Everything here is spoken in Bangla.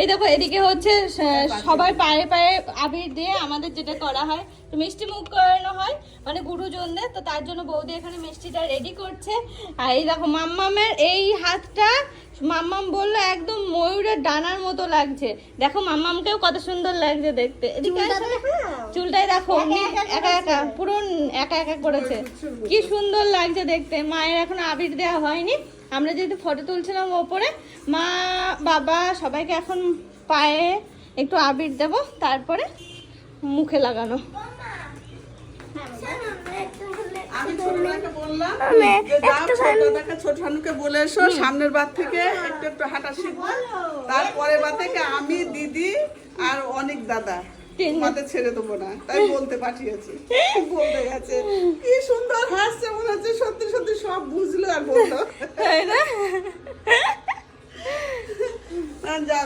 এই দেখো এদিকে হচ্ছে সবাই পায়ে পায়ে আবির দিয়ে আমাদের যেটা করা হয়, তো মিষ্টি মুখ করানো হয় মানে গুরুজনদের, তো তার জন্য বৌদি এখানে মিষ্টিটা রেডি করছে। আর এই দেখো মাম্মামের এই হাতটা মাম্মাম বললো একদম ময়ূরের ডানার মতো লাগছে। দেখো মাম্মামকেও কত সুন্দর লাগছে দেখতে। এদিকে চুলটাই দেখো একা একা পুরো একা একা করেছে, কি সুন্দর লাগছে দেখতে। মায়ের এখন আবির দেওয়া হয়নি, আমরা যেহেতু ফটো তুলছিলাম ওপরে, মা বাবা সবাইকে এখন পায়ে একটু আবির দেব, তারপরে মুখে লাগানো। আমি ছোটটাকে বললাম যে যাও ছোট দাদাকে ছোট শানুকে বলে এসো সামনের বার থেকে একটু একটু হাঁটা শিখবো, তারপরে বার থেকে আমি দিদি আর অনেক দাদা তোমাদের ছেড়ে দেবো না, তাই বলতে পাঠিয়েছি। বলতে গেছে কি সুন্দর হাসছে, মনে হচ্ছে সত্যি সত্যি সব বুঝলো আর বললো, তাই না? যা